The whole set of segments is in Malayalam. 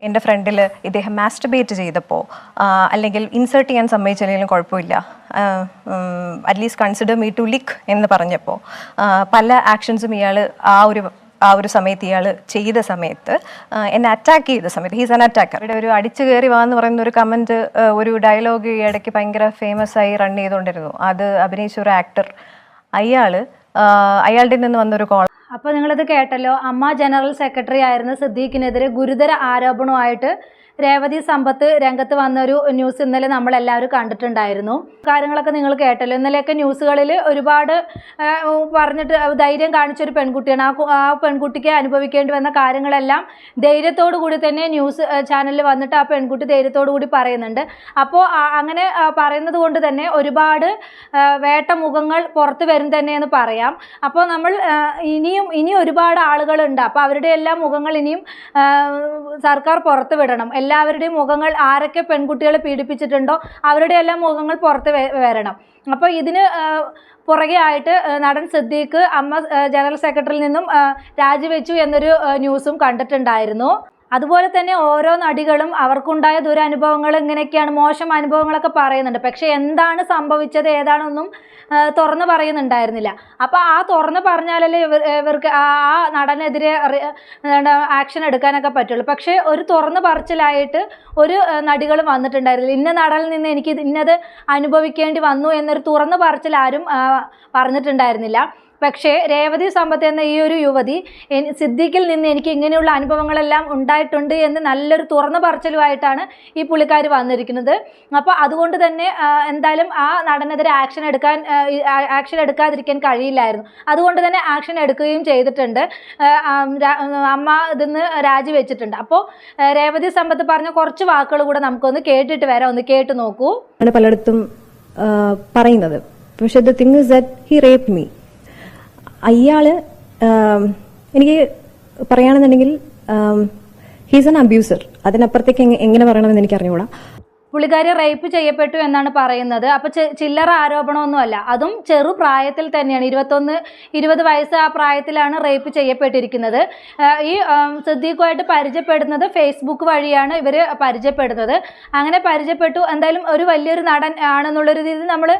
എൻ്റെ ഫ്രണ്ടിൽ ഇദ്ദേഹം മാസ്റ്റർബേറ്റ് ചെയ്തപ്പോൾ അല്ലെങ്കിൽ ഇൻസേർട്ട് ചെയ്യാൻ സമ്മതിച്ചില്ലെങ്കിലും കുഴപ്പമില്ല, അറ്റ്ലീസ്റ്റ് കൺസിഡർ മീ ടു ലിക്ക് എന്ന് പറഞ്ഞപ്പോൾ പല ആക്ഷൻസും ഇയാൾ ആ ഒരു സമയത്ത് ഇയാൾ ചെയ്ത സമയത്ത് എന്നെ അറ്റാക്ക് ചെയ്ത സമയത്ത് ഹീസ് ആൻ അറ്റാക്കർ. ഇവിടെ ഒരു അടിച്ചു കയറി വാ എന്ന് പറയുന്ന ഒരു കമൻറ്റ്, ഒരു ഡയലോഗ് ഈ ഇടയ്ക്ക് ഭയങ്കര ഫേമസ് ആയി റൺ ചെയ്തുകൊണ്ടിരുന്നു. അത് അഭിനയിച്ച ഒരു ആക്ടർ, അയാളുടെ നിന്ന് വന്നൊരു കോൾ. അപ്പോൾ നിങ്ങളിത് കേട്ടല്ലോ. അമ്മ ജനറൽ സെക്രട്ടറി ആയിരുന്ന സിദ്ദീഖിനെതിരെ ഗുരുതര ആരോപണമായിട്ട് രേവതി സമ്പത്ത് രംഗത്ത് വന്നൊരു ന്യൂസ് ഇന്നലെ നമ്മളെല്ലാവരും കണ്ടിട്ടുണ്ടായിരുന്നു. കാര്യങ്ങളൊക്കെ നിങ്ങൾ കേട്ടല്ലോ. ഇന്നലെയൊക്കെ ന്യൂസുകളിൽ ഒരുപാട് പറഞ്ഞിട്ട് ധൈര്യം കാണിച്ചൊരു പെൺകുട്ടിയാണ്. ആ പെൺകുട്ടിക്ക് അനുഭവിക്കേണ്ടി വന്ന കാര്യങ്ങളെല്ലാം ധൈര്യത്തോടു കൂടി തന്നെ ന്യൂസ് ചാനലിൽ വന്നിട്ട് ആ പെൺകുട്ടി ധൈര്യത്തോടു കൂടി പറയുന്നുണ്ട്. അപ്പോൾ അങ്ങനെ പറയുന്നത് കൊണ്ട് തന്നെ ഒരുപാട് വേട്ടമുഖങ്ങൾ പുറത്ത് വരും തന്നെയെന്ന് പറയാം. അപ്പോൾ നമ്മൾ ഇനിയും ഒരുപാട് ആളുകളുണ്ട്. അപ്പോൾ അവരുടെ എല്ലാ മുഖങ്ങൾ ഇനിയും സർക്കാർ പുറത്ത് വിടണം. എല്ലാവരുടെയും മുഖങ്ങൾ, ആരൊക്കെ പെൺകുട്ടികളെ പീഡിപ്പിച്ചിട്ടുണ്ടോ അവരുടെ എല്ലാം മുഖങ്ങൾ പുറത്ത് വരണം. അപ്പോൾ ഇതിന് പുറകെ ആയിട്ട് നടൻ സിദ്ദീഖ് അമ്മ ജനറൽ സെക്രട്ടറിയിൽ നിന്നും രാജിവെച്ചു എന്നൊരു ന്യൂസും കണ്ടിട്ടുണ്ടായിരുന്നു. അതുപോലെ തന്നെ ഓരോ നടികളും അവർക്കുണ്ടായ ദുരനുഭവങ്ങൾ ഇങ്ങനെയൊക്കെയാണ്, മോശം അനുഭവങ്ങളൊക്കെ പറയുന്നുണ്ട്. പക്ഷെ എന്താണ് സംഭവിച്ചത് ഏതാണെന്നും തുറന്ന് പറയുന്നുണ്ടായിരുന്നില്ല. അപ്പോൾ ആ തുറന്ന് പറഞ്ഞാലല്ലേ ഇവർക്ക് ആ നടനെതിരെ ആക്ഷൻ എടുക്കാനൊക്കെ പറ്റുള്ളൂ. പക്ഷേ ഒരു തുറന്ന് പറച്ചിലായിട്ട് ഒരു നടികളും വന്നിട്ടുണ്ടായിരുന്നില്ല. ഇന്ന നടനിൽ നിന്ന് എനിക്ക് ഇന്നത് അനുഭവിക്കേണ്ടി വന്നു എന്നൊരു തുറന്ന് പറച്ചിൽ ആരും പറഞ്ഞിട്ടുണ്ടായിരുന്നില്ല. പക്ഷേ രേവതി സമ്പത്ത് എന്ന ഈ ഒരു യുവതി സിദ്ദീഖിൽ നിന്ന് എനിക്ക് ഇങ്ങനെയുള്ള അനുഭവങ്ങളെല്ലാം ഉണ്ടായിട്ടുണ്ട് എന്ന് നല്ലൊരു തുറന്ന പറച്ചിലുമായിട്ടാണ് ഈ പുള്ളിക്കാരി വന്നിരിക്കുന്നത്. അപ്പോൾ അതുകൊണ്ട് തന്നെ എന്തായാലും ആ നടനെതിരെ ആക്ഷൻ എടുക്കാതിരിക്കാൻ കഴിയില്ലായിരുന്നു. അതുകൊണ്ട് തന്നെ ആക്ഷൻ എടുക്കുകയും ചെയ്തിട്ടുണ്ട്. അമ്മ ഇതിന്ന് രാജിവെച്ചിട്ടുണ്ട്. അപ്പോൾ രേവതി സമ്പത്ത് പറഞ്ഞ കുറച്ച് വാക്കുകൾ കൂടെ നമുക്കൊന്ന് കേട്ടിട്ട് വരാം. ഒന്ന് കേട്ട് നോക്കൂ. പലയിടത്തും പറയുന്നത്, പക്ഷേ the thing is that he raped me. അയാള് എനിക്ക് പറയുകയാണെന്നുണ്ടെങ്കിൽ ഹീസ് ആൻ അബ്യൂസർ. അതിനപ്പുറത്തേക്ക് എങ്ങനെ പറയണമെന്ന് എനിക്ക് അറിഞ്ഞുകൂടാ. പുള്ളിക്കാരി റേപ്പ് ചെയ്യപ്പെട്ടു എന്നാണ് പറയുന്നത്. അപ്പോൾ ചില്ലറ ആരോപണമൊന്നുമല്ല, അതും ചെറു പ്രായത്തിൽ തന്നെയാണ്. 21-20 വയസ്സ് ആ പ്രായത്തിലാണ് റേപ്പ് ചെയ്യപ്പെട്ടിരിക്കുന്നത്. ഈ സിദ്ദീഖുമായിട്ട് പരിചയപ്പെടുന്നത് ഫേസ്ബുക്ക് വഴിയാണ് ഇവർ പരിചയപ്പെടുന്നത്. അങ്ങനെ പരിചയപ്പെട്ടു. എന്തായാലും ഒരു വലിയൊരു നടൻ ആണെന്നുള്ളൊരു രീതിയിൽ നമ്മൾ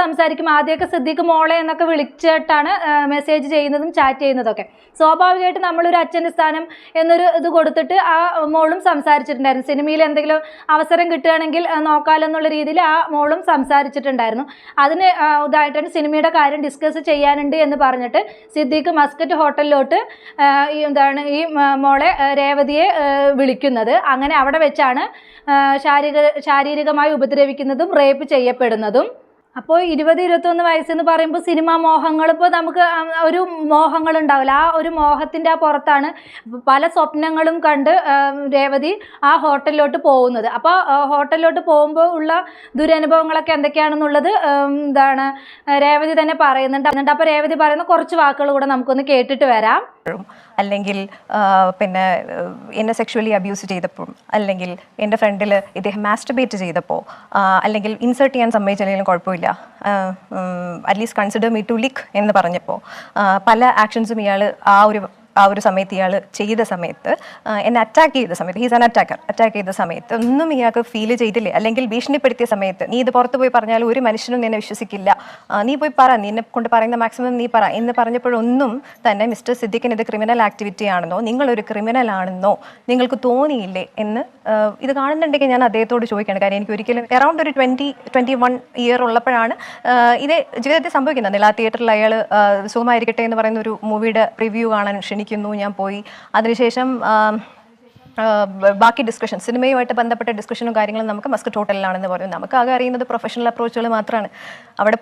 സംസാരിക്കും. ആദ്യമൊക്കെ സിദ്ദീഖ് മോളെ എന്നൊക്കെ വിളിച്ചിട്ടാണ് മെസ്സേജ് ചെയ്യുന്നതും ചാറ്റ് ചെയ്യുന്നതൊക്കെ. സ്വാഭാവികമായിട്ട് നമ്മളൊരു അച്ഛൻ്റെ സ്ഥാനം എന്നൊരു ഇത് കൊടുത്തിട്ട് ആ മോളും സംസാരിച്ചിട്ടുണ്ടായിരുന്നു. സിനിമയിൽ എന്തെങ്കിലും അവസരം കിട്ടുകയാണെങ്കിൽ നോക്കാലെന്നുള്ള രീതിയിൽ ആ മോളും സംസാരിച്ചിട്ടുണ്ടായിരുന്നു. അതിന് ഇതായിട്ടാണ് സിനിമയുടെ കാര്യം ഡിസ്കസ് ചെയ്യാനുണ്ട് എന്ന് പറഞ്ഞിട്ട് സിദ്ദീഖ് മസ്കറ്റ് ഹോട്ടലിലോട്ട് ഈ മോളെ രേവതിയെ വിളിക്കുന്നത്. അങ്ങനെ അവിടെ വെച്ചാണ് ശാരീരികമായി ഉപദ്രവിക്കുന്നതും റേപ്പ് ചെയ്യപ്പെടുന്നതും. അപ്പോൾ 20-21 വയസ്സെന്ന് പറയുമ്പോൾ സിനിമാ മോഹങ്ങൾ, ഇപ്പോൾ നമുക്ക് ഒരു മോഹങ്ങൾ ഉണ്ടാവില്ല. ആ ഒരു മോഹത്തിൻ്റെ ആ പുറത്താണ് പല സ്വപ്നങ്ങളും കണ്ട് രേവതി ആ ഹോട്ടലിലോട്ട് പോകുന്നത്. അപ്പോൾ ഹോട്ടലിലോട്ട് പോകുമ്പോൾ ഉള്ള ദുരനുഭവങ്ങളൊക്കെ എന്തൊക്കെയാണെന്നുള്ളത് രേവതി തന്നെ പറയുന്നുണ്ട്. അപ്പോൾ രേവതി പറയുന്ന കുറച്ച് വാക്കുകൾ കൂടെ നമുക്കൊന്ന് കേട്ടിട്ട് വരാം. അല്ലെങ്കിൽ പിന്നെ എന്നെ സെക്ഷുവലി അബ്യൂസ് ചെയ്തപ്പോൾ, അല്ലെങ്കിൽ എൻ്റെ ഫ്രണ്ടിൽ ഇദ്ദേഹം മാസ്റ്റർബേറ്റ് ചെയ്തപ്പോൾ, അല്ലെങ്കിൽ ഇൻസേർട്ട് ചെയ്യാൻ സമ്മതിച്ചില്ലെങ്കിലും കുഴപ്പമില്ല, അറ്റ്ലീസ്റ്റ് കൺസിഡർ മീ ടു ലിക്ക് എന്ന് പറഞ്ഞപ്പോൾ പല ആക്ഷൻസും ഇയാൾ ആ ഒരു സമയത്ത് ഇയാൾ ചെയ്ത സമയത്ത് എന്നെ അറ്റാക്ക് ചെയ്ത സമയത്ത് ഹീസ് ആൻ അറ്റാക്ക് ചെയ്ത സമയത്ത് ഒന്നും ഇയാൾക്ക് ഫീൽ ചെയ്തില്ലേ, അല്ലെങ്കിൽ ഭീഷണിപ്പെടുത്തിയ സമയത്ത് നീ ഇത് പുറത്ത് പോയി പറഞ്ഞാൽ ഒരു മനുഷ്യനും നിന്നെ വിശ്വസിക്കില്ല, നീ പോയി പറ, നിന്നെ കൊണ്ട് പറയുന്ന മാക്സിമം നീ പറ എന്ന് പറഞ്ഞപ്പോഴൊന്നും തന്നെ മിസ്റ്റർ സിദ്ദീഖിന് ഇത് ക്രിമിനൽ ആക്ടിവിറ്റി ആണെന്നോ നിങ്ങളൊരു ക്രിമിനൽ ആണെന്നോ നിങ്ങൾക്ക് തോന്നിയില്ലേ എന്ന് ഇത് കാണുന്നുണ്ടെങ്കിൽ ഞാൻ അദ്ദേഹത്തോട് ചോദിക്കുകയാണ്. കാര്യം എനിക്ക് ഒരിക്കലും അറൗണ്ട് ഒരു 20-21 ഇയർ ഉള്ളപ്പോഴാണ് ഇത് ജീവിതത്തിൽ സംഭവിക്കുന്നത്. നില തിയേറ്ററിൽ അയാൾ സുഖമായിരിക്കട്ടെ എന്ന് പറയുന്ന ഒരു മൂവിയുടെ റിവ്യൂ കാണാൻ ക്ഷണിക്കുന്നു. ഞാൻ പോയി. അതിനുശേഷം ബാക്കി ഡിസ്കഷൻ, സിനിമയുമായിട്ട് ബന്ധപ്പെട്ട ഡിസ്കഷനും കാര്യങ്ങളും നമുക്ക് മസ്കറ്റ് ഹോട്ടലിലാണെന്ന് പറയും. നമുക്ക് ആകെ അറിയുന്നത് പ്രൊഫഷണൽ അപ്രോച്ചുകൾ മാത്രമാണ്. അവിടെ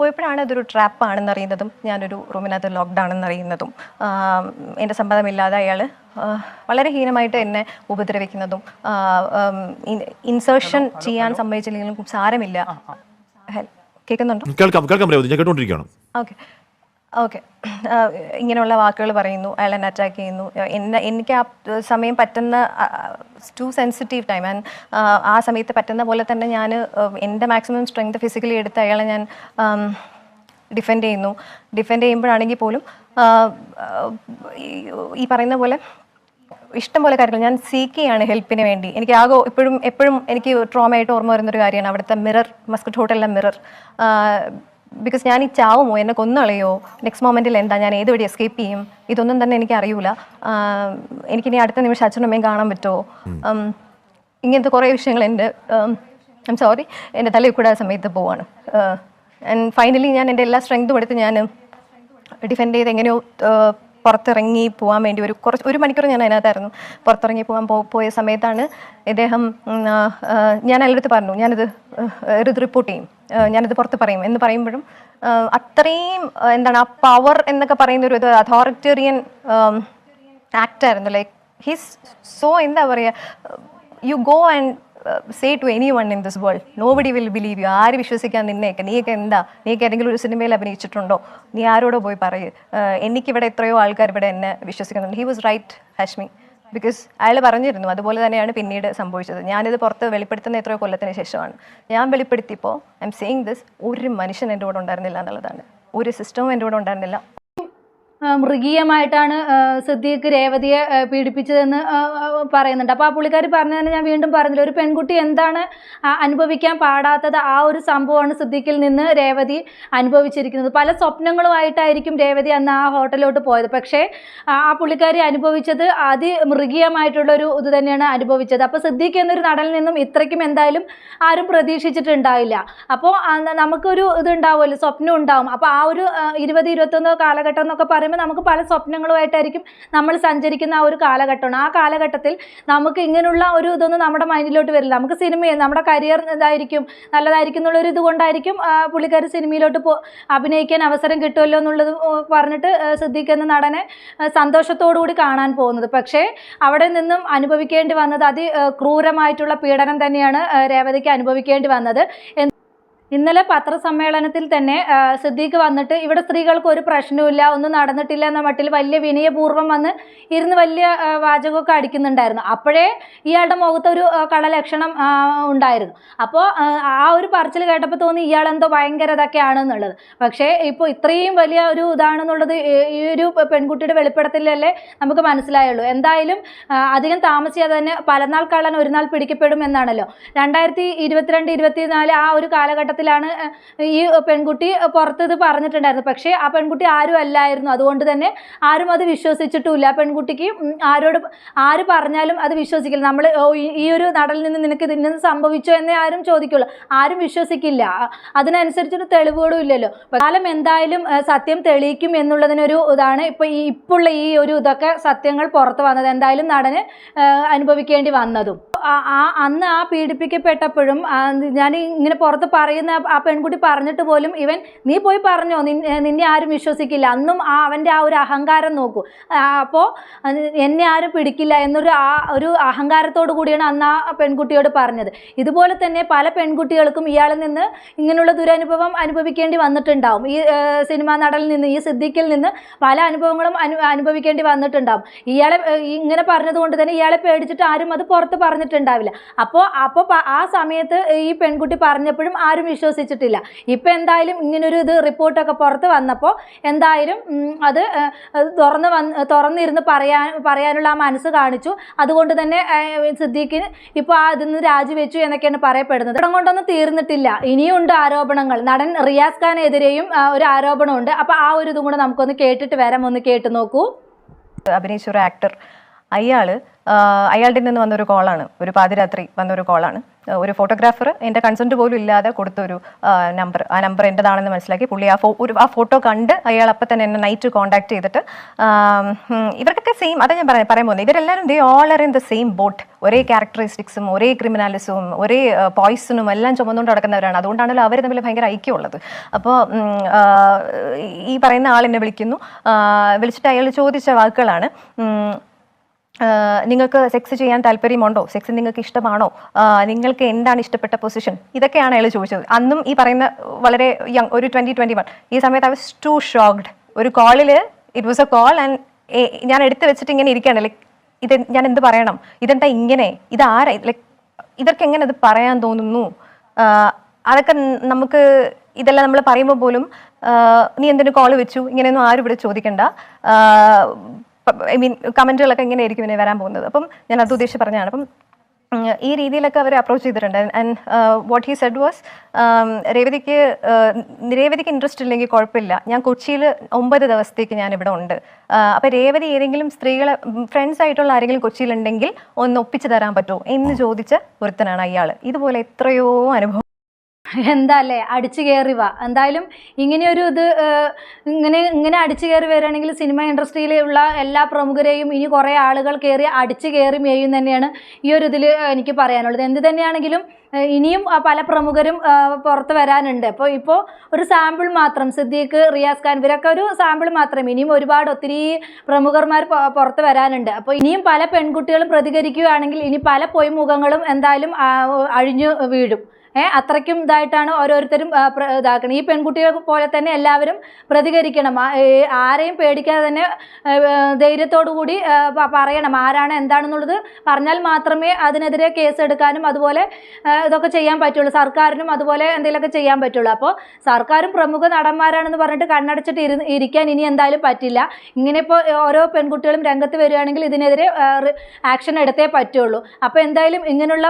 പോയപ്പോഴാണ് ഇതൊരു ട്രാപ്പാണെന്ന് അറിയുന്നതും ഞാനൊരു റൂമിനകത്ത് ലോക്ക്ഡ് ആണെന്ന് അറിയുന്നതും എൻ്റെ സമ്മതമില്ലാതെ അയാൾ വളരെ ഹീനമായിട്ട് എന്നെ ഉപദ്രവിക്കുന്നതും ഇൻസേർഷൻ ചെയ്യാൻ സമ്മതിച്ചില്ലെങ്കിലും സാരമില്ല. കേൾക്കുന്നുണ്ടോ? ഓക്കെ. ഇങ്ങനെയുള്ള വാക്കുകൾ പറയുന്നു, അയാൾ എന്നെ അറ്റാക്ക് ചെയ്യുന്നു. എനിക്ക് ആ സമയം പറ്റുന്ന ടു സെൻസിറ്റീവ് ടൈം ആൻഡ് ആ സമയത്ത് പറ്റുന്ന പോലെ തന്നെ ഞാൻ എൻ്റെ മാക്സിമം സ്ട്രെങ്ത് ഫിസിക്കലി എടുത്ത് അയാളെ ഞാൻ ഡിഫെൻഡ് ചെയ്യുമ്പോഴാണെങ്കിൽ പോലും ഈ പറയുന്ന പോലെ ഇഷ്ടം പോലെ കാര്യങ്ങൾ ഞാൻ സീക്ക് ചെയ്യാണ് ഹെൽപ്പിന് വേണ്ടി. എനിക്ക് എപ്പോഴും എനിക്ക് ട്രോമയായിട്ട് ഓർമ്മ വരുന്നൊരു കാര്യമാണ് അവിടുത്തെ മിറർ, മസ്കറ്റ് ഹോട്ടലിലെ മിറർ. ബിക്കോസ് ഞാൻ ഈ ചാവുമോ, എന്നെ കൊന്നളയോ, നെക്സ്റ്റ് മൊമെൻറ്റിൽ എന്താ, ഞാൻ ഏത് വഴി എസ്കേപ്പ് ചെയ്യും, ഇതൊന്നും തന്നെ എനിക്ക് അറിയൂല. എനിക്കിനി അടുത്ത നിമിഷം അച്ഛനും അമ്മയും കാണാൻ പറ്റുമോ, ഇങ്ങനത്തെ കുറേ വിഷയങ്ങൾ എൻ്റെ തലയിൽ കൂടെ ആ സമയത്ത് പോവാണ്. ആൻഡ് ഫൈനലി ഞാൻ എൻ്റെ എല്ലാ സ്ട്രെങ്തും എടുത്ത് ഞാൻ ഡിഫെൻഡ് ചെയ്ത് എങ്ങനെയോ പുറത്തിറങ്ങി പോകാൻ വേണ്ടി ഒരു മണിക്കൂർ ഞാൻ അതിനകത്തായിരുന്നു. പുറത്തിറങ്ങി പോയ സമയത്താണ് ഇദ്ദേഹം, ഞാൻ അയാളുടെ പറഞ്ഞു ഞാനിത് റിപ്പോർട്ട് ചെയ്യും, ഞാനിത് പുറത്ത് പറയും എന്ന് പറയുമ്പോഴും അത്രയും എന്താണ് ആ പവർ എന്നൊക്കെ പറയുന്ന ഒരു അതോറിറ്റേറിയൻ ആക്റ്റായിരുന്നു. ലൈക്ക് ഹിസ് സോ എന്താ പറയുക, you go and say to anyone in this world, nobody will believe you. ആര് വിശ്വസിക്കാൻ നിന്നേക്ക്, നീയൊക്കെ ഏതെങ്കിലും ഒരു സിനിമയിൽ അഭിനയിച്ചിട്ടുണ്ടോ, നീ ആരോടോ പോയി പറയൂ, എനിക്കിവിടെ എത്രയോ ആൾക്കാർ ഇവിടെ എന്നെ വിശ്വസിക്കുന്നുണ്ട്. He was right Hashmi, because അയാൾ പറഞ്ഞിരുന്നു. അതുപോലെ തന്നെയാണ് പിന്നീട് സംഭവിച്ചത്. ഞാനിത് പുറത്ത് വെളിപ്പെടുത്തുന്ന എത്രയോ കൊല്ലത്തിന് ശേഷമാണ്. ഞാൻ വെളിപ്പെടുത്തിയപ്പോൾ ഐ എം സേയിങ് ദിസ്, ഒരു മനുഷ്യൻ എൻ്റെ കൂടെ ഉണ്ടായിരുന്നില്ല എന്നുള്ളതാണ്, ഒരു സിസ്റ്റവും എൻ്റെ കൂടെ ഉണ്ടായിരുന്നില്ല. മൃഗീയമായിട്ടാണ് സിദ്ദീഖ് രേവതിയെ പീഡിപ്പിച്ചതെന്ന് പറയുന്നുണ്ട്. അപ്പോൾ ആ പുള്ളിക്കാരി പറഞ്ഞതിന് ഞാൻ വീണ്ടും പറഞ്ഞില്ല, ഒരു പെൺകുട്ടി എന്താണ് അനുഭവിക്കാൻ പാടാത്തത്, ആ ഒരു സംഭവമാണ് സിദ്ദീഖിൽ നിന്ന് രേവതി അനുഭവിച്ചിരിക്കുന്നത്. പല സ്വപ്നങ്ങളുമായിട്ടായിരിക്കും രേവതി അന്ന് ആ ഹോട്ടലിലോട്ട് പോയത്. പക്ഷേ ആ പുള്ളിക്കാരി അനുഭവിച്ചത് മൃഗീയമായിട്ടുള്ളൊരു ഇത് തന്നെയാണ് അനുഭവിച്ചത്. അപ്പോൾ സിദ്ദീഖ് എന്നൊരു നടനിൽ നിന്നും ഇത്രയ്ക്കും എന്തായാലും ആരും പ്രതീക്ഷിച്ചിട്ടുണ്ടാവില്ല. അപ്പോൾ നമുക്കൊരു ഇതുണ്ടാവുമല്ലോ, സ്വപ്നം ഉണ്ടാവും. അപ്പോൾ ആ ഒരു 20-21 കാലഘട്ടം എന്നൊക്കെ പറയുമ്പോൾ നമുക്ക് പല സ്വപ്നങ്ങളുമായിട്ടായിരിക്കും നമ്മൾ സഞ്ചരിക്കുന്ന ആ ഒരു കാലഘട്ടമാണ്. ആ കാലഘട്ടത്തിൽ നമുക്ക് ഇങ്ങനെയുള്ള ഒരു ഇതൊന്നും നമ്മുടെ മൈൻഡിലോട്ട് വരില്ല. നമുക്ക് സിനിമയിൽ നമ്മുടെ കരിയർ നല്ലതായിരിക്കും എന്നുള്ളൊരു ഇതുകൊണ്ടായിരിക്കും പുള്ളിക്കാരി സിനിമയിലോട്ട് അഭിനയിക്കാൻ അവസരം കിട്ടുമല്ലോ എന്നുള്ളത് പറഞ്ഞിട്ട് സിദ്ദീഖ് എന്ന നടനെ സന്തോഷത്തോടു കൂടി കാണാൻ പോകുന്നത്. പക്ഷേ അവിടെ നിന്നും അനുഭവിക്കേണ്ടി വന്നത് ക്രൂരമായിട്ടുള്ള പീഡനം തന്നെയാണ് രേവതിക്ക് അനുഭവിക്കേണ്ടി വന്നത്. ഇന്നലെ പത്രസമ്മേളനത്തിൽ തന്നെ സിദ്ദീഖ് വന്നിട്ട് ഇവിടെ സ്ത്രീകൾക്ക് ഒരു പ്രശ്നവുമില്ല, ഒന്നും നടന്നിട്ടില്ല എന്ന മട്ടിൽ വലിയ വിനയപൂർവ്വം ഇരുന്ന് വലിയ വാചകമൊക്കെ അടിക്കുന്നുണ്ടായിരുന്നു. അപ്പോഴേ ഇയാളുടെ മുഖത്ത് ഒരു കളലക്ഷണം ഉണ്ടായിരുന്നു. അപ്പോൾ ആ ഒരു പറച്ചിൽ കേട്ടപ്പോൾ തോന്നി ഇയാളെന്തോ ഭയങ്കര ഇതൊക്കെയാണെന്നുള്ളത്. പക്ഷേ ഇപ്പോൾ ഇത്രയും വലിയ ഒരു ഇതാണെന്നുള്ളത് ഈ ഒരു പെൺകുട്ടിയുടെ വെളിപ്പെടുത്തലല്ലേ നമുക്ക് മനസ്സിലായുള്ളൂ. എന്തായാലും അധികം താമസിയാതെ തന്നെ പലനാൾ കള്ളൻ ഒരു നാൾ പിടിക്കപ്പെടും എന്നാണല്ലോ. 2022-24 ആ ഒരു കാലഘട്ടത്തിൽ ാണ് ഈ പെൺകുട്ടി പുറത്ത് ഇത് പറഞ്ഞിട്ടുണ്ടായിരുന്നു. പക്ഷേ ആ പെൺകുട്ടി ആരും അല്ലായിരുന്നു. അതുകൊണ്ട് തന്നെ ആരും അത് വിശ്വസിച്ചിട്ടുമില്ല. ആ പെൺകുട്ടിക്ക് ആര് പറഞ്ഞാലും അത് വിശ്വസിക്കില്ല. നമ്മൾ ഈ ഒരു നടനിൽ നിന്ന് നിനക്ക് ഇതിന് സംഭവിച്ചോ എന്നേ ആരും ചോദിക്കുള്ളൂ, ആരും വിശ്വസിക്കില്ല. അതിനനുസരിച്ചൊരു തെളിവുകളും ഇല്ലല്ലോ. കാലം എന്തായാലും സത്യം തെളിയിക്കും എന്നുള്ളതിനൊരു ഇതാണ് ഇപ്പോഴുള്ള ഈ ഒരു ഇതൊക്കെ സത്യങ്ങൾ പുറത്ത് വന്നത്, എന്തായാലും നടന് അനുഭവിക്കേണ്ടി വന്നതും. അന്ന് ആ പീഡിപ്പിക്കപ്പെട്ടപ്പോഴും ഞാൻ ഇങ്ങനെ പുറത്ത് പറയുന്ന ആ പെൺകുട്ടി പറഞ്ഞിട്ട് പോലും നീ പോയി പറഞ്ഞോ, നിന്നെ ആരും വിശ്വസിക്കില്ല. അന്നും അവൻ്റെ ആ ഒരു അഹങ്കാരം നോക്കൂ. അപ്പോൾ എന്നെ ആരും പിടിക്കില്ല എന്നൊരു ഒരു അഹങ്കാരത്തോടു കൂടിയാണ് അന്ന് ആ പെൺകുട്ടിയോട് പറഞ്ഞത്. ഇതുപോലെ തന്നെ പല പെൺകുട്ടികൾക്കും ഇയാളിൽ നിന്ന് ഇങ്ങനെയുള്ള ദുരനുഭവം അനുഭവിക്കേണ്ടി വന്നിട്ടുണ്ടാവും. ഈ സിനിമാ നടനിൽ നിന്ന്, ഈ സിദ്ദീഖിൽ നിന്ന് പല അനുഭവങ്ങളും അനുഭവിക്കേണ്ടി വന്നിട്ടുണ്ടാവും. ഇയാളെ ഇങ്ങനെ പറഞ്ഞതുകൊണ്ട് തന്നെ ഇയാളെ പേടിച്ചിട്ട് ആരും അത് പുറത്ത് പറഞ്ഞിട്ടുണ്ടാവില്ല. അപ്പോൾ ആ സമയത്ത് ഈ പെൺകുട്ടി പറഞ്ഞപ്പോഴും ആരും വിശ്വസിച്ചിട്ടില്ല. ഇപ്പം എന്തായാലും ഇങ്ങനൊരു റിപ്പോർട്ടൊക്കെ പുറത്ത് വന്നപ്പോൾ എന്തായാലും അത് തുറന്നിരുന്ന് പറയാനുള്ള ആ മനസ്സ് കാണിച്ചു. അതുകൊണ്ട് തന്നെ സിദ്ദീഖിന് ഇപ്പോൾ അതിൽ നിന്ന് രാജിവെച്ചു എന്നൊക്കെയാണ് പറയപ്പെടുന്നത്. ഇടം കൊണ്ടൊന്നും തീർന്നിട്ടില്ല, ഇനിയുണ്ട് ആരോപണങ്ങൾ. നടൻ റിയാസ് ഖാനെതിരെയും ഒരു ആരോപണമുണ്ട്. അപ്പോൾ ആ ഒരു ഇതും കൂടെ നമുക്കൊന്ന് കേട്ടിട്ട് വരാം, ഒന്ന് കേട്ട് നോക്കൂ. അഭിനയിച്ച ഒരു ആക്ടർ, അയാളുടെ നിന്ന് വന്നൊരു കോളാണ്, ഒരു പാതിരാത്രി വന്നൊരു കോളാണ്. ഒരു ഫോട്ടോഗ്രാഫർ എൻ്റെ കൺസെൻറ്റ് പോലും ഇല്ലാതെ കൊടുത്തൊരു നമ്പർ, ആ നമ്പർ എൻ്റെതാണെന്ന് മനസ്സിലാക്കി പുള്ളി ആ ഫോട്ടോ കണ്ട് അയാൾ അപ്പം തന്നെ എന്നെ നൈറ്റ് കോൺടാക്ട് ചെയ്തിട്ട്, ഇവർക്കൊക്കെ സെയിം, അതാ ഞാൻ പറയാൻ പോകുന്നത്, ഇവരെല്ലാവരും they all are in the same boat. ഒരേ ക്യാരക്ടറിസ്റ്റിക്സും ഒരേ ക്രിമിനാലിസവും ഒരേ പോയ്സണും എല്ലാം ചുമന്നുകൊണ്ട് നടക്കുന്നവരാണ്. അതുകൊണ്ടാണല്ലോ അവർ തമ്മിൽ ഭയങ്കര ഐക്യമുള്ളത്. അപ്പോൾ ഈ പറയുന്ന ആളെന്നെ വിളിച്ചിട്ട് അയാൾ ചോദിച്ച വാക്കുകളാണ്, നിങ്ങൾക്ക് സെക്സ് ചെയ്യാൻ താല്പര്യമുണ്ടോ, സെക്സ് നിങ്ങൾക്ക് ഇഷ്ടമാണോ, നിങ്ങൾക്ക് എന്താണ് ഇഷ്ടപ്പെട്ട പൊസിഷൻ, ഇതൊക്കെയാണ് അയാൾ ചോദിച്ചത്. അന്നും ഈ പറയുന്ന വളരെ യങ്, ഒരു 20-21 ഈ സമയത്ത് ഐ വാസ് ടു ഷോക്ക്ഡ്. ഒരു കോളിൽ, it was a call and ഞാൻ എടുത്ത് വെച്ചിട്ട് ഇങ്ങനെ ഇരിക്കുകയാണ്. ലൈക്ക് ഇത് ഞാൻ എന്ത് പറയണം, ഇതെന്താ ഇങ്ങനെ, ഇതാരാ, ലൈക്ക് ഇവർക്ക് എങ്ങനെ ഇത് പറയാൻ തോന്നുന്നു. അതൊക്കെ നമുക്ക് ഇതെല്ലാം നമ്മൾ പറയുമ്പോൾ പോലും നീ എന്തിനു കോൾ വെച്ചു, ഇങ്ങനെയൊന്നും ആരും ഇവിടെ ചോദിക്കണ്ട. ഐ മീൻ കമൻറ്റുകളൊക്കെ എങ്ങനെയായിരിക്കും ഇനി വരാൻ പോകുന്നത്. അപ്പം ഞാൻ അത് ഉദ്ദേശിച്ച് പറഞ്ഞതാണ്. അപ്പം ഈ രീതിയിലൊക്കെ അവർ അപ്രോച്ച് ചെയ്തിട്ടുണ്ട്. And what he said was, രേവതിക്ക് ഇൻട്രസ്റ്റ് ഇല്ലെങ്കിൽ കുഴപ്പമില്ല, ഞാൻ കൊച്ചിയിൽ 9 ദിവസത്തേക്ക് ഞാൻ ഇവിടെ ഉണ്ട്. അപ്പോൾ രേവതി ഏതെങ്കിലും സ്ത്രീകളെ ഫ്രണ്ട്സ് ആയിട്ടുള്ള ആരെങ്കിലും കൊച്ചിയിലുണ്ടെങ്കിൽ ഒന്ന് ഒപ്പിച്ച് തരാൻ പറ്റുമോ എന്ന് ചോദിച്ച ഒരുത്തനാണ് അയാൾ. ഇതുപോലെ എത്രയോ അനുഭവം. എന്താ അല്ലേ, അടിച്ചു കയറി വാ. എന്തായാലും ഇങ്ങനെയൊരു ഇത് ഇങ്ങനെ അടിച്ചു കയറി വരികയാണെങ്കിൽ സിനിമ ഇൻഡസ്ട്രിയിലുള്ള എല്ലാ പ്രമുഖരെയും ഇനി കുറേ ആളുകൾ കയറി അടിച്ചു കയറി മേയും തന്നെയാണ് ഈ ഒരു ഇതിൽ എനിക്ക് പറയാനുള്ളത്. എന്ത് തന്നെയാണെങ്കിലും ഇനിയും പല പ്രമുഖരും പുറത്ത് വരാനുണ്ട്. ഇപ്പോൾ ഒരു സാമ്പിൾ മാത്രം, സിദ്ദീഖ്, റിയാസ് ഖാൻ, ഇവരൊക്കെ ഒരു സാമ്പിൾ മാത്രം. ഇനിയും ഒത്തിരി പ്രമുഖന്മാർ പുറത്ത് വരാനുണ്ട്. അപ്പോൾ ഇനിയും പല പെൺകുട്ടികളും പ്രതികരിക്കുകയാണെങ്കിൽ ഇനി പല പൊയ്മുഖങ്ങളും എന്തായാലും അഴിഞ്ഞു വീഴും. അത്രയ്ക്കും ഇതായിട്ടാണ് ഓരോരുത്തരും ഇതാക്കണം. ഈ പെൺകുട്ടികൾ പോലെ തന്നെ എല്ലാവരും പ്രതികരിക്കണം. ആരെയും പേടിക്കാതെ തന്നെ ധൈര്യത്തോടു കൂടി പറയണം ആരാണ് എന്താണെന്നുള്ളത്. പറഞ്ഞാൽ മാത്രമേ അതിനെതിരെ കേസ് എടുക്കാനും അതുപോലെ ഇതൊക്കെ ചെയ്യാൻ പറ്റുള്ളൂ. സർക്കാരിനും അതുപോലെ എന്തെങ്കിലുമൊക്കെ ചെയ്യാൻ പറ്റുള്ളൂ. അപ്പോൾ സർക്കാരും പ്രമുഖ നടന്മാരാണെന്ന് പറഞ്ഞിട്ട് കണ്ണടച്ചിട്ട് ഇരിക്കാൻ ഇനി എന്തായാലും പറ്റില്ല. ഇങ്ങനെ ഇപ്പോൾ ഓരോ പെൺകുട്ടികളും രംഗത്ത് വരികയാണെങ്കിൽ ഇതിനെതിരെ ആക്ഷൻ എടുത്തേ പറ്റുള്ളൂ. അപ്പോൾ എന്തായാലും ഇങ്ങനെയുള്ള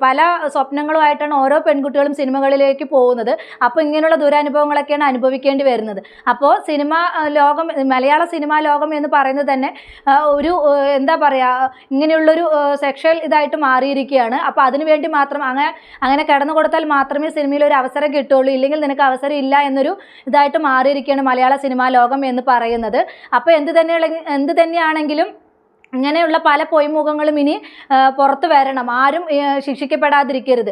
പല സ്വപ്നങ്ങളുമായിട്ടാണ് ഓരോ പെൺകുട്ടികളും സിനിമകളിലേക്ക് പോകുന്നത്. അപ്പോൾ ഇങ്ങനെയുള്ള ദുരനുഭവങ്ങളൊക്കെയാണ് അനുഭവിക്കേണ്ടി വരുന്നത്. അപ്പോൾ സിനിമ ലോകം, മലയാള സിനിമാ ലോകം എന്ന് പറയുന്നത് തന്നെ ഒരു എന്താ പറയുക, ഇങ്ങനെയുള്ളൊരു സെക്ഷൽ ഇതായിട്ട് മാറിയിരിക്കുകയാണ്. അപ്പോൾ അതിനുവേണ്ടി മാത്രം അങ്ങനെ കടന്നു കൊടുത്താൽ മാത്രമേ സിനിമയിൽ ഒരു അവസരം കിട്ടുള്ളൂ, ഇല്ലെങ്കിൽ നിനക്ക് അവസരം ഇല്ല എന്നൊരു ഇതായിട്ട് മാറിയിരിക്കുകയാണ് മലയാള സിനിമാ ലോകം എന്ന് പറയുന്നത്. അപ്പോൾ എന്ത് തന്നെയാണെങ്കിലും ഇങ്ങനെയുള്ള പല പൊയ്മുഖങ്ങളും ഇനി പുറത്ത് വരണം. ആരും ശിക്ഷിക്കപ്പെടാതിരിക്കരുത്.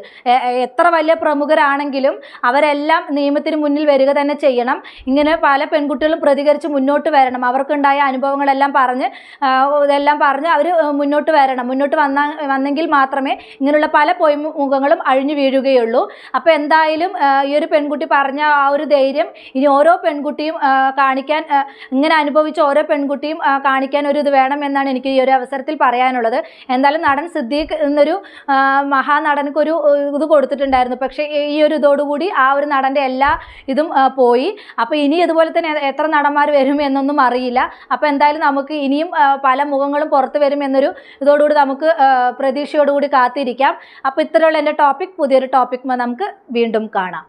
എത്ര വലിയ പ്രമുഖരാണെങ്കിലും അവരെല്ലാം നിയമത്തിന് മുന്നിൽ വരിക തന്നെ ചെയ്യണം. ഇങ്ങനെ പല പെൺകുട്ടികളും പ്രതികരിച്ച് മുന്നോട്ട് വരണം. അവർക്കുണ്ടായ അനുഭവങ്ങളെല്ലാം ഇതെല്ലാം പറഞ്ഞ് അവർ മുന്നോട്ട് വരണം. മുന്നോട്ട് വന്നെങ്കിൽ മാത്രമേ ഇങ്ങനെയുള്ള പല പൊയ്മുഖങ്ങളും അഴിഞ്ഞു വീഴുകയുള്ളൂ. അപ്പോൾ എന്തായാലും ഈ ഒരു പെൺകുട്ടി പറഞ്ഞ ആ ഒരു ധൈര്യം ഇനി ഓരോ പെൺകുട്ടിയും കാണിക്കാൻ, ഇങ്ങനെ അനുഭവിച്ച ഓരോ പെൺകുട്ടിയും കാണിക്കാൻ ഒരു ഇത് വേണം എന്നാണ് എനിക്ക് ഈ ഒരു അവസരത്തിൽ പറയാനുള്ളത്. എന്തായാലും നടൻ സിദ്ദീഖ് എന്നൊരു മഹാനടനക്കൊരു ഇത് കൊടുത്തിട്ടുണ്ടായിരുന്നു. പക്ഷേ ഈ ഒരു ഇതോടുകൂടി ആ ഒരു നടൻ്റെ എല്ലാ ഇതും പോയി. അപ്പോൾ ഇനി ഇതുപോലെ തന്നെ എത്ര നടന്മാർ വരും എന്നൊന്നും അറിയില്ല. അപ്പോൾ എന്തായാലും നമുക്ക് ഇനിയും പല മുഖങ്ങളും പുറത്ത് വരും എന്നൊരു ഇതോടുകൂടി നമുക്ക് പ്രതീക്ഷയോടുകൂടി കാത്തിരിക്കാം. അപ്പോൾ ഇത്രയുള്ള എൻ്റെ ടോപ്പിക്. പുതിയൊരു ടോപ്പിക് നമുക്ക് വീണ്ടും കാണാം.